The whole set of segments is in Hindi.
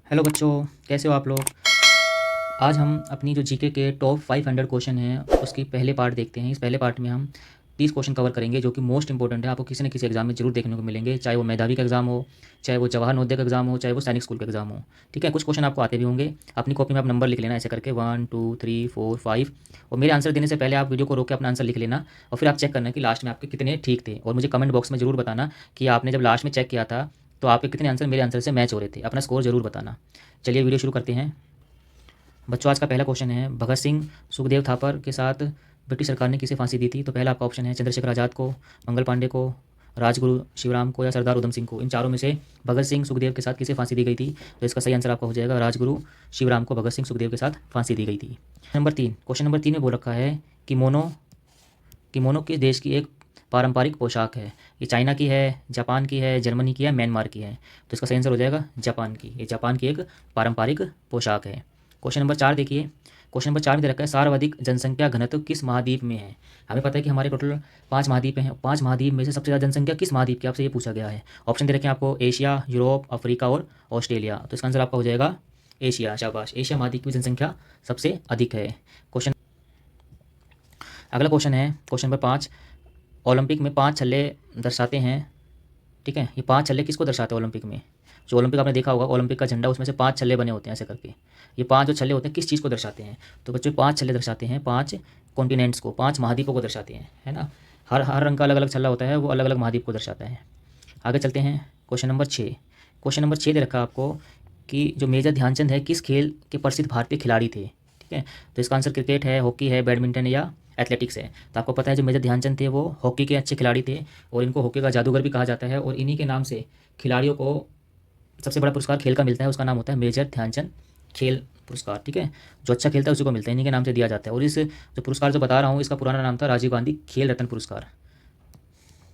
हेलो बच्चों, कैसे हो आप लोग। आज हम अपनी जो जीके के टॉप 500 क्वेश्चन हैं उसकी पहले पार्ट देखते हैं। इस पहले पार्ट में हम 30 क्वेश्चन कवर करेंगे जो कि मोस्ट इंपॉर्टेंट है, आपको किसी न किसी एग्जाम में जरूर देखने को मिलेंगे, चाहे वो मेधावी का एग्जाम हो, चाहे वो जवाहर नवोदय का एग्जाम हो, चाहे वो सैनिक स्कूल का एग्जाम हो। ठीक है, कुछ क्वेश्चन आपको आते भी होंगे। अपनी कॉपी में आप नंबर लिख लेना ऐसे करके 1 2 3 4 5, और मेरे आंसर देने से पहले आप वीडियो को रोक के अपना आंसर लिख लेना, और फिर आप चेक करना कि लास्ट में आपके कितने ठीक थे, और मुझे कमेंट बॉक्स में जरूर बताना कि आपने जब लास्ट में चेक किया था तो आपके कितने आंसर मेरे आंसर से मैच हो रहे थे। अपना स्कोर जरूर बताना। चलिए वीडियो शुरू करते हैं। बच्चों, आज का पहला क्वेश्चन है, भगत सिंह सुखदेव थापर के साथ ब्रिटिश सरकार ने किसे फांसी दी थी। तो पहला आपका ऑप्शन है चंद्रशेखर आज़ाद को, मंगल पांडे को, राजगुरु शिवराम को, या सरदार उधम सिंह को। इन चारों में से भगत सिंह सुखदेव के साथ किसे फांसी दी गई थी। तो इसका सही आंसर आपका हो जाएगा राजगुरु शिवराम को भगत सिंह सुखदेव के साथ फांसी दी गई थी। क्वेश्चन नंबर 3 में बोल रखा है किमोनो किमोनो किस देश की एक पारंपरिक पोशाक है। ये चाइना की है, जापान की है, जर्मनी की है, म्यांमार की है। तो इसका सही आंसर हो जाएगा जापान की। ये जापान की एक पारंपरिक पोशाक है। क्वेश्चन नंबर 4 देखिए। क्वेश्चन नंबर 4 में दे रखा है सर्वाधिक जनसंख्या घनत्व किस महाद्वीप में है। हमें पता है कि हमारे टोटल 5 महाद्वीप हैं। 5 महाद्वीप में से सबसे ज़्यादा जनसंख्या किस महाद्वीप की, आपसे ये पूछा गया है। ऑप्शन दे रखे हैं आपको एशिया, यूरोप, अफ्रीका और ऑस्ट्रेलिया। तो इसका आंसर आपका हो जाएगा एशिया। शाबाश, एशिया महाद्वीप की जनसंख्या सबसे अधिक है। क्वेश्चन अगला क्वेश्चन है क्वेश्चन नंबर 5। ओलंपिक में 5 छल्ले दर्शाते हैं। ठीक है, ये 5 छल्ले किसको दर्शाते हैं ओलंपिक में। जो ओलंपिक आपने देखा होगा, ओलंपिक का झंडा, उसमें से 5 छल्ले बने होते हैं ऐसे करके। ये 5 जो छल्ले होते हैं किस चीज़ को दर्शाते हैं। तो बच्चों 5 छल्ले दर्शाते हैं 5 कॉन्टिनेंट्स को, 5 महाद्वीपों को दर्शाते हैं, है ना। हर हर रंग का अलग अलग छल्ला होता है, वो अलग अलग महाद्वीप को दर्शाता है। आगे चलते हैं क्वेश्चन नंबर 6। क्वेश्चन नंबर 6 दे रखा है आपको कि जो मेजर ध्यानचंद है किस खेल के प्रसिद्ध भारतीय खिलाड़ी थे। ठीक है, तो इसका आंसर क्रिकेट है, हॉकी है, बैडमिंटन या एथलेटिक्स है। तो आपको पता है जो मेजर ध्यानचंद थे वो हॉकी के अच्छे खिलाड़ी थे, और इनको हॉकी का जादूगर भी कहा जाता है। और इन्हीं के नाम से खिलाड़ियों को सबसे बड़ा पुरस्कार खेल का मिलता है, उसका नाम होता है मेजर ध्यानचंद खेल पुरस्कार। ठीक है, जो अच्छा खेलता है उसी को मिलता है, इन्हीं के नाम से दिया जाता है। और इस जो पुरस्कार जो बता रहा हूँ इसका पुराना नाम था राजीव गांधी खेल रत्न पुरस्कार।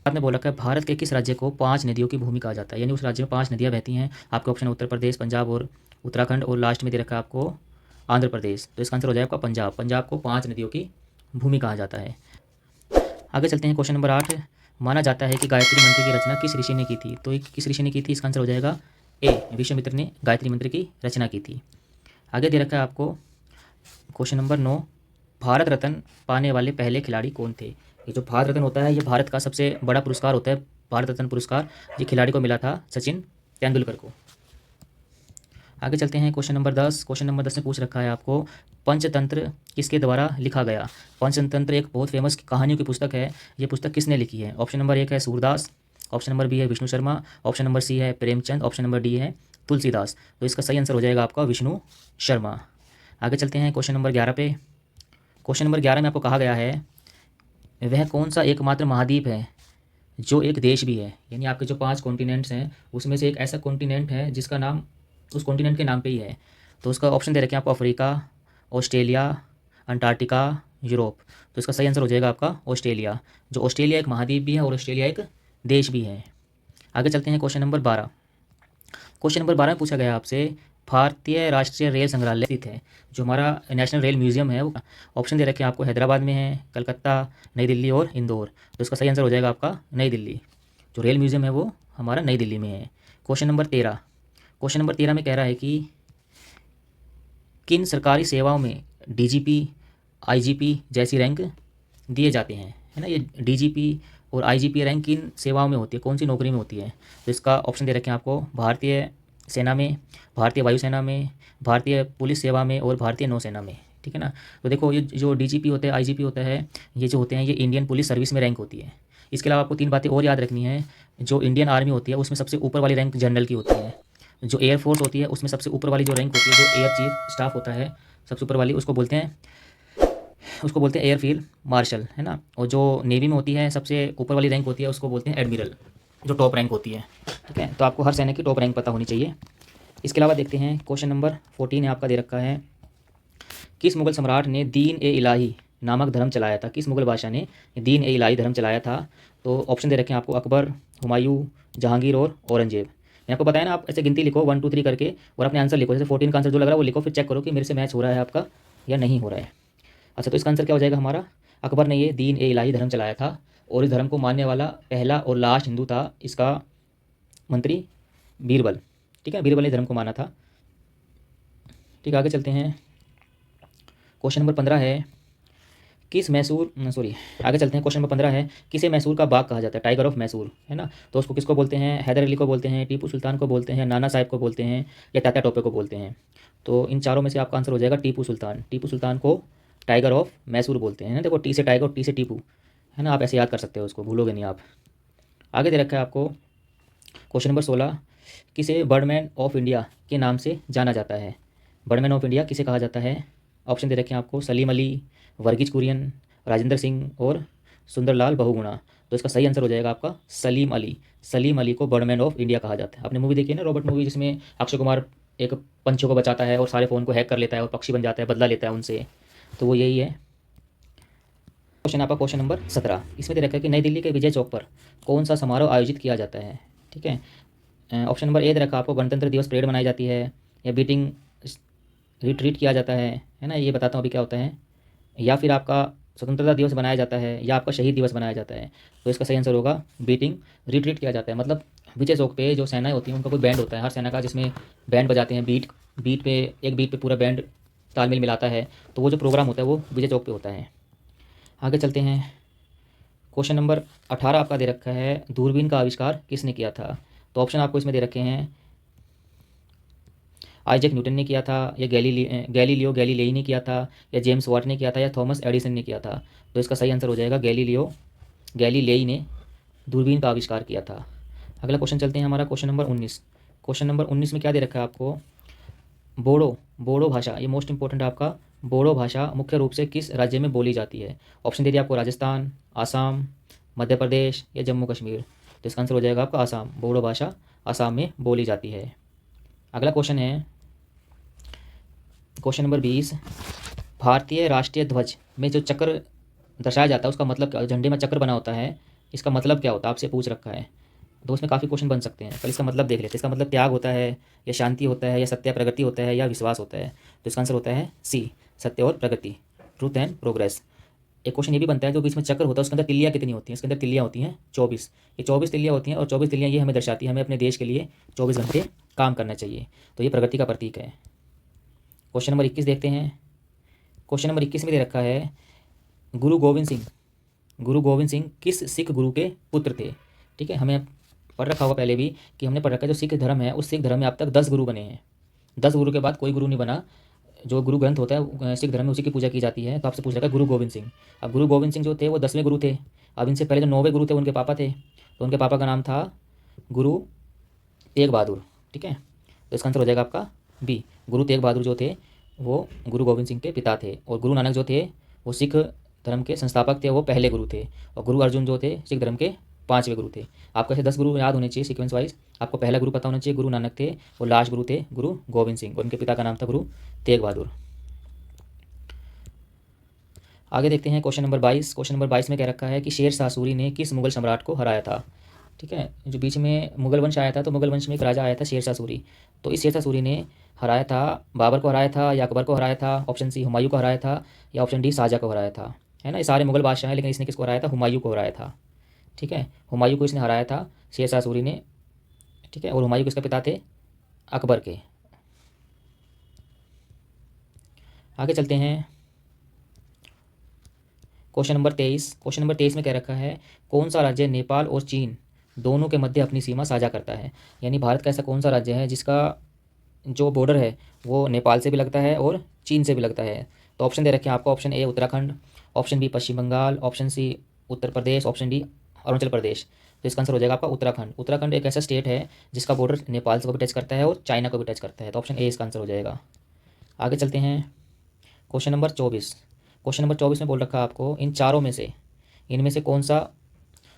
बाद में बोल रखा है भारत के किस राज्य को 5 नदियों की भूमि कहा जाता है, यानी उस राज्य में 5 नदियाँ बहती हैं। आपके ऑप्शन है उत्तर प्रदेश, पंजाब और उत्तराखंड, और लास्ट में दे रखा है आपको आंध्र प्रदेश। तो इसका आंसर हो जाएगा आपका पंजाब। पंजाब को 5 नदियों की भूमि कहा जाता है। आगे चलते हैं क्वेश्चन नंबर 8। माना जाता है कि गायत्री मंत्र की रचना किस ऋषि ने की थी। तो किस ऋषि ने की थी, इसका आंसर हो जाएगा ए, विश्वामित्र ने गायत्री मंत्र की रचना की थी। आगे दे रखा है आपको क्वेश्चन नंबर 9। भारत रत्न पाने वाले पहले खिलाड़ी कौन थे। ये जो भारत रत्न होता है ये भारत का सबसे बड़ा पुरस्कार होता है, भारत रत्न पुरस्कार। ये खिलाड़ी को मिला था सचिन तेंदुलकर को। आगे चलते हैं क्वेश्चन नंबर 10। क्वेश्चन नंबर 10 में पूछ रखा है आपको पंचतंत्र किसके द्वारा लिखा गया। पंचतंत्र एक बहुत फेमस कहानियों की पुस्तक है। ये पुस्तक किसने लिखी है। ऑप्शन नंबर 1 है सूरदास, ऑप्शन नंबर बी है Vishnu Sharma, option number C है प्रेमचंद, ऑप्शन नंबर डी है तुलसीदास। तो इसका सही आंसर हो जाएगा आपका विष्णु शर्मा। आगे चलते हैं क्वेश्चन नंबर 11 पे। क्वेश्चन नंबर 11 में आपको कहा गया है वह कौन सा एकमात्र महाद्वीप है जो एक देश भी है। यानी आपके जो 5 कॉन्टिनेंट्स हैं उसमें से एक ऐसा कॉन्टिनेंट है जिसका नाम उस कॉन्टिनेंट के नाम पे ही है। तो उसका ऑप्शन दे रखे हैं आपको अफ्रीका, ऑस्ट्रेलिया, अंटार्कटिका, यूरोप। तो इसका सही आंसर हो जाएगा आपका ऑस्ट्रेलिया। जो ऑस्ट्रेलिया एक महाद्वीप भी है और ऑस्ट्रेलिया एक देश भी है। आगे चलते हैं क्वेश्चन नंबर 12। क्वेश्चन नंबर 12 में पूछा गया आपसे भारतीय राष्ट्रीय रेल संग्रहालय स्थित है। जो हमारा नेशनल रेल म्यूजियम है वो ऑप्शन दे रखे हैं आपको हैदराबाद में है, कलकत्ता, नई दिल्ली और इंदौर। तो इसका सही आंसर हो जाएगा आपका नई दिल्ली। जो रेल म्यूजियम है वो हमारा नई दिल्ली में है। Question number 13। क्वेश्चन नंबर 13 में कह रहा है कि किन सरकारी सेवाओं में डीजीपी, आईजीपी जैसी रैंक दिए जाते हैं, है ना। ये डीजीपी और आईजीपी रैंक किन सेवाओं में होती है, कौन सी नौकरी में होती है। तो इसका ऑप्शन दे रखे हैं आपको भारतीय सेना में, भारतीय वायुसेना में, भारतीय पुलिस सेवा में और भारतीय नौसेना में। ठीक है ना। तो देखो ये जो डीजीपी होते हैं, आईजीपी होता है, ये जो होते हैं ये इंडियन पुलिस सर्विस में रैंक होती है। इसके अलावा आपको 3 बातें और याद रखनी है। जो इंडियन आर्मी होती है उसमें सबसे ऊपर वाली रैंक जनरल की होती है। जो एयरफोर्स होती है उसमें सबसे ऊपर वाली जो रैंक होती है, जो एयर चीफ स्टाफ होता है सबसे ऊपर वाली, उसको बोलते हैं एयरफील्ड मार्शल, है ना। और जो नेवी में होती है सबसे ऊपर वाली रैंक होती है उसको बोलते हैं एडमिरल, जो टॉप रैंक होती है। ठीक है, तो आपको हर सेना की टॉप रैंक पता होनी चाहिए। इसके अलावा देखते हैं क्वेश्चन नंबर 14 है आपका दे रखा है किस मुगल सम्राट ने दीन ए इलाही नामक धर्म चलाया था। किस मुगल बादशाह ने दीन ए इलाही धर्म चलाया था। तो ऑप्शन दे रखे हैं आपको अकबर, हुमायूं, जहांगीर और औरंगजेब। मैंने आपको बताया ना, आप ऐसे गिनती लिखो 1 2 3 करके और अपने आंसर लिखो। जैसे 14 का आंसर जो लग रहा है वो लिखो, फिर चेक करो कि मेरे से मैच हो रहा है आपका या नहीं हो रहा है। अच्छा, तो इसका आंसर क्या हो जाएगा हमारा, अकबर ने ये दीन ए इलाही धर्म चलाया था, और इस धर्म को मानने वाला पहला और लास्ट हिंदू था इसका मंत्री बीरबल। ठीक है, बीरबल ने धर्म को माना था। ठीक है, आगे चलते हैं। क्वेश्चन नंबर 15 है आगे चलते हैं। क्वेश्चन नंबर 15 है, किसे मैसूर का बाग कहा जाता है? टाइगर ऑफ मैसूर, है ना। तो उसको किसको बोलते हैं? हैदर अली को बोलते हैं, टीपू सुल्तान को बोलते हैं, नाना साहब को बोलते हैं, या तात्या टोपे को बोलते हैं? तो इन चारों में से आपका आंसर हो जाएगा टीपू सुल्तान। टीपू सुल्तान को टाइगर ऑफ मैसूर बोलते हैं ना। देखो, टी से टाइगर और टी से टीपू, है ना। आप ऐसे याद कर सकते हो, उसको भूलोगे नहीं आप। आगे दे रखा है आपको क्वेश्चन नंबर 16, किसे बर्डमैन ऑफ इंडिया के नाम से जाना जाता है? बर्डमैन ऑफ इंडिया किसे कहा जाता है? ऑप्शन दे रखे हैं आपको, सलीम अली, वर्गीज कुरियन, राजेंद्र सिंह और सुंदरलाल बहुगुणा। तो इसका सही आंसर हो जाएगा आपका सलीम अली। सलीम अली को बर्डमैन ऑफ इंडिया कहा जाता है। आपने मूवी देखी है ना, रॉबर्ट मूवी, जिसमें अक्षय कुमार एक पंछियों को बचाता है और सारे फ़ोन को हैक कर लेता है और पक्षी बन जाता है, बदला लेता है उनसे। तो वो यही है। क्वेश्चन आपका क्वेश्चन नंबर 17, इसमें दे रखा है कि नई दिल्ली के विजय चौक पर कौन सा समारोह आयोजित किया जाता है? ठीक है, ऑप्शन नंबर ए दे रखा आपको, गणतंत्र दिवस परेड मनाई जाती है, या बीटिंग रिट्रीट किया जाता है ना। ये बताता हूँ अभी क्या होता है। या फिर आपका स्वतंत्रता दिवस बनाया जाता है, या आपका शहीद दिवस बनाया जाता है। तो इसका सही आंसर होगा बीटिंग रिट्रीट किया जाता है। मतलब विजय चौक पे जो सेनाएं होती हैं उनका कोई बैंड होता है हर सेना का, जिसमें बैंड बजाते हैं, बीट बीट पे, एक बीट पे पूरा बैंड तालमेल मिलाता है। तो वो जो प्रोग्राम होता है वो विजय चौक पे होता है। आगे चलते हैं। क्वेश्चन नंबर 18 आपका दे रखा है, दूरबीन का आविष्कार किसने किया था? तो ऑप्शन आपको इसमें दे रखे हैं, आइजैक न्यूटन ने किया था, या गैलीलियो गैलीलेई ने किया था, या जेम्स वाट ने किया था, या थॉमस एडिसन ने किया था? तो इसका सही आंसर हो जाएगा गैलीलियो गैलीलेई ने दूरबीन का आविष्कार किया था। अगला क्वेश्चन चलते हैं हमारा क्वेश्चन नंबर 19। क्वेश्चन नंबर 19 में क्या दे रखा है आपको? बोडो भाषा, ये मोस्ट इंपॉर्टेंट है आपका। बोडो भाषा मुख्य रूप से किस राज्य में बोली जाती है? ऑप्शन दे दिया आपको, राजस्थान, आसाम, मध्य प्रदेश, या जम्मू कश्मीर। तो इसका आंसर हो जाएगा आपका आसाम। बोडो भाषा आसाम में बोली जाती है। अगला क्वेश्चन है क्वेश्चन नंबर 20, भारतीय राष्ट्रीय ध्वज में जो चक्र दर्शाया जाता है उसका मतलब क्या? झंडे में चक्र बना होता है, इसका मतलब क्या होता है? आपसे पूछ रखा है। तो उसमें काफ़ी क्वेश्चन बन सकते हैं, पर इसका मतलब देख लेते हैं। इसका मतलब त्याग होता है, या शांति होता है, या सत्य प्रगति होता है, या विश्वास होता है? तो इसका आंसर होता है सी, सत्य और प्रगति, ट्रूथ एंड प्रोग्रेस। एक क्वेश्चन ये भी बनता है, जो बीच में चक्र होता है उसके अंदर तिल्लियाँ कितनी होती हैं? इसके अंदर तिल्लियाँ होती हैं 24। ये 24 तिल्लियाँ होती हैं, और 24 तिल्लियाँ ये हमें दर्शाती है हमें अपने देश के लिए 24 घंटे काम करना चाहिए। तो ये प्रगति का प्रतीक है। क्वेश्चन नंबर 21 देखते हैं। क्वेश्चन नंबर 21 में दे रखा है, गुरु गोविंद सिंह किस सिख गुरु के पुत्र थे? ठीक है, हमें पढ़ रखा होगा पहले भी कि हमने पढ़ रखा है, जो सिख धर्म है उस सिख धर्म में अब तक 10 गुरु बने हैं। 10 गुरु के बाद कोई गुरु नहीं बना। जो गुरु ग्रंथ होता है सिख धर्म में उसी की पूजा की जाती है। तो आपसे पूछ रखा है गुरु गोविंद सिंह। अब गुरु गोविंद सिंह जो थे वो 10वें गुरु थे। अब इनसे पहले जो 9वें गुरु थे उनके पापा थे, तो उनके पापा का नाम था गुरु तेग बहादुर। ठीक है, तो इसका आंसर हो जाएगा आपका बी। गुरु तेग बहादुर जो थे वो गुरु गोविंद सिंह के पिता थे, और गुरु नानक जो थे वो सिख धर्म के संस्थापक थे, वो पहले गुरु थे। और गुरु अर्जुन जो थे सिख धर्म के 5वें गुरु थे। आपको ऐसे 10 गुरु याद होने चाहिए सीक्वेंस वाइज। आपको पहला गुरु पता होना चाहिए गुरु नानक थे, और लास्ट गुरु थे गुरु गोविंद सिंह, और उनके पिता का नाम था गुरु तेग बहादुर। आगे देखते हैं क्वेश्चन नंबर 22। क्वेश्चन नंबर 22 में कह रखा है कि शेर शाह सूरी ने किस मुगल सम्राट को हराया था? ठीक है, जो बीच में मुगल वंश आया था, तो मुगल वंश में एक राजा आया था शेर शाह सूरी। तो इस शेर शाह सूरी ने हराया था, बाबर को हराया था, या अकबर को हराया था, ऑप्शन सी हुमायूं को हराया था, या ऑप्शन डी शाहजहाँ को हराया था? है ना, ये सारे मुगल बादशाह हैं, लेकिन इसने किसको हराया था? हुमायूं को हराया था। ठीक है, हुमायूं को इसने हराया था शेर शाह सूरी ने। ठीक है, और हुमायूं किसके पिता थे? अकबर के। आगे चलते हैं क्वेश्चन नंबर 23। क्वेश्चन नंबर 23 में कह रखा है, कौन सा राज्य नेपाल और चीन दोनों के मध्य अपनी सीमा साझा करता है? यानी भारत का ऐसा कौन सा राज्य है जिसका जो बॉर्डर है वो नेपाल से भी लगता है और चीन से भी लगता है? तो ऑप्शन दे रखे हैं आपको, option A Uttarakhand, option B Paschim Bangal, option C Uttar Pradesh, option D Arunachal Pradesh. तो इसका आंसर हो जाएगा आपका उत्तराखंड। उत्तराखंड एक ऐसा स्टेट है जिसका बॉर्डर नेपाल से को भी टच करता है और चाइना को भी टच करता है। तो ऑप्शन ए इसका आंसर हो जाएगा। आगे चलते हैं क्वेश्चन नंबर 24। क्वेश्चन नंबर 24 में बोल रखा है आपको, इन चारों में से इनमें से कौन सा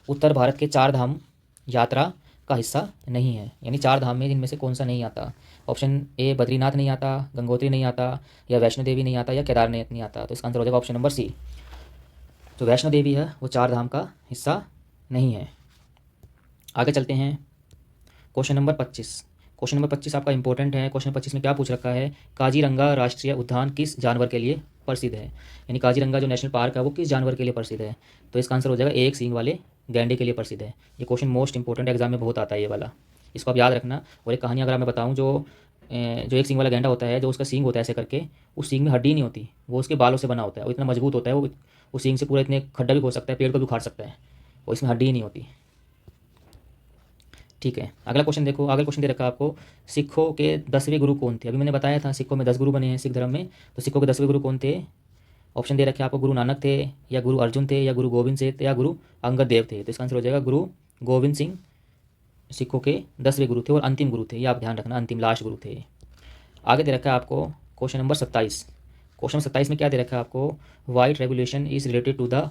उत्तर भारत के 4 धाम यात्रा का हिस्सा नहीं है? यानी 4 धाम में इनमें से कौन सा नहीं आता? ऑप्शन ए बद्रीनाथ नहीं आता, गंगोत्री नहीं आता, या वैष्णो देवी नहीं आता, या केदारनाथ नहीं आता? तो इसका आंसर हो जाएगा ऑप्शन नंबर सी, जो वैष्णो देवी है वो 4 धाम का हिस्सा नहीं है। आगे चलते हैं क्वेश्चन नंबर 25। क्वेश्चन नंबर 25 आपका इंपॉर्टेंट है। क्वेश्चन 25 में क्या पूछ रखा है, काजीरंगा राष्ट्रीय उद्यान किस जानवर के लिए प्रसिद्ध है? यानी काजीरंगा जो नेशनल पार्क है वो किस जानवर के लिए प्रसिद्ध है? तो इसका आंसर हो जाएगा एक सींग वाले गैंडे के लिए प्रसिद्ध है। ये क्वेश्चन मोस्ट इंपॉर्टेंट एग्जाम में बहुत आता है ये वाला, इसको आप याद रखना। और एक कहानी अगर मैं बताऊँ, जो जो एक सींग वाला गैंडा होता है, जो उसका सींग होता है ऐसे करके, उस सींग में हड्डी नहीं होती, वो उसके बालों से बना होता है। वो इतना मजबूत होता है, वो उस सींग से पूरा इतने खड्डा भी हो सकता है, पेड़ को भी उखाड़ सकता है, और इसमें हड्डी ही नहीं होती। ठीक है, अगला क्वेश्चन देखो। अगला क्वेश्चन दे रखा है आपको, सिखों के 10वें गुरु कौन थे? अभी मैंने बताया था सिखों में 10 गुरु बने हैं सिख धर्म में, तो सिखों के 10वें गुरु कौन थे? ऑप्शन दे रखे हैं आपको, गुरु नानक थे, या गुरु अर्जुन थे, या गुरु गोविंद सिंह थे, या गुरु अंगद देव थे। तो इसका आंसर हो जाएगा गुरु गोविंद सिंह सिखों के 10वें गुरु थे और अंतिम गुरु थे, ये आप ध्यान रखना, अंतिम लास्ट गुरु थे। आगे दे रखा है आपको क्वेश्चन नंबर 27। क्वेश्चन 27 में क्या दे रखा है आपको, white revolution is related to the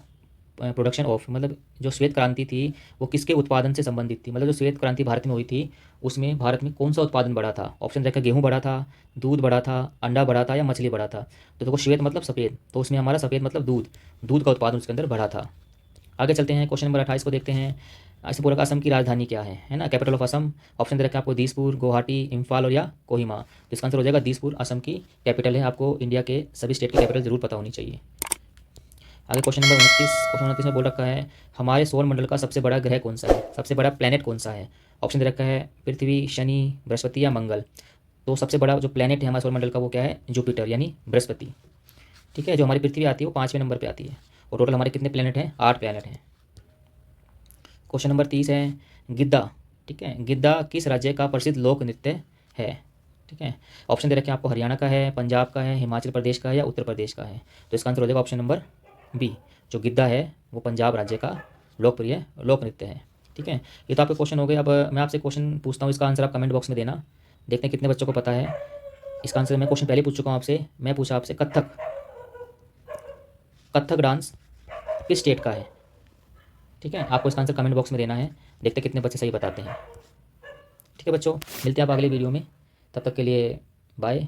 production of, मतलब जो श्वेत क्रांति थी वो किसके उत्पादन से संबंधित थी? मतलब जो श्वेत क्रांति भारत में हुई थी उसमें भारत में कौन सा उत्पादन बढ़ा था? ऑप्शन देखा, गेहूं बढ़ा था, दूध बढ़ा था, अंडा बढ़ा था, या मछली बढ़ा था। तो देखो श्वेत मतलब सफ़ेद, तो उसमें हमारा सफ़ेद मतलब दूध, दूध का उत्पादन उसके अंदर बढ़ा था। आगे चलते हैं, क्वेश्चन नंबर 28 को देखते हैं। ऐसे पूरा असम की राजधानी क्या है ना, कैपिटल ऑफ असम। ऑप्शन दे रखा है आपको, दिसपुर, गुवाहाटी, इम्फाल और या कोहिमा। तो इसका आंसर हो जाएगा दिसपुर, असम की कैपिटल है। आपको इंडिया के सभी स्टेट की कैपिटल जरूर पता होनी चाहिए। आगे क्वेश्चन नंबर 29। क्वेश्चन 29 में बोल रखा है, हमारे सौर मंडल का सबसे बड़ा ग्रह कौन सा है, सबसे बड़ा प्लेनेट कौन सा है? ऑप्शन दे रखा है, पृथ्वी, शनि, बृहस्पति या मंगल। तो सबसे बड़ा जो प्लेनेट है हमारे सौर मंडल का वो क्या है? जुपिटर यानी बृहस्पति। ठीक है, जो हमारी पृथ्वी आती है वो 5वें नंबर पर आती है, और टोटल हमारे कितने प्लेनेट हैं? 8 प्लेनेट हैं। क्वेश्चन नंबर 30 है, गिद्दा। ठीक है, गिद्दा किस राज्य का प्रसिद्ध लोक नृत्य है? ठीक है, ऑप्शन दे रखे हैं आपको, हरियाणा का है, पंजाब का है, हिमाचल प्रदेश का है, या उत्तर प्रदेश का है। तो इसका आंसर हो जाएगा ऑप्शन नंबर बी, जो गिद्दा है वो पंजाब राज्य का लोकप्रिय लोक नृत्य है। ठीक है, ये तो आपके क्वेश्चन हो गए। अब मैं आपसे क्वेश्चन पूछता हूँ, इसका आंसर आप कमेंट बॉक्स में देना, देखते हैं कितने बच्चों को पता है इसका आंसर। मैं क्वेश्चन पहले पूछ चुका हूँ आपसे, मैं पूछा आपसे कथक, कथक डांस किस स्टेट का है? ठीक है, आपको इसका आंसर कमेंट बॉक्स में देना है, देखते हैं कितने बच्चे सही बताते हैं। ठीक है बच्चों, मिलते हैं आप अगले वीडियो में, तब तक के लिए बाय।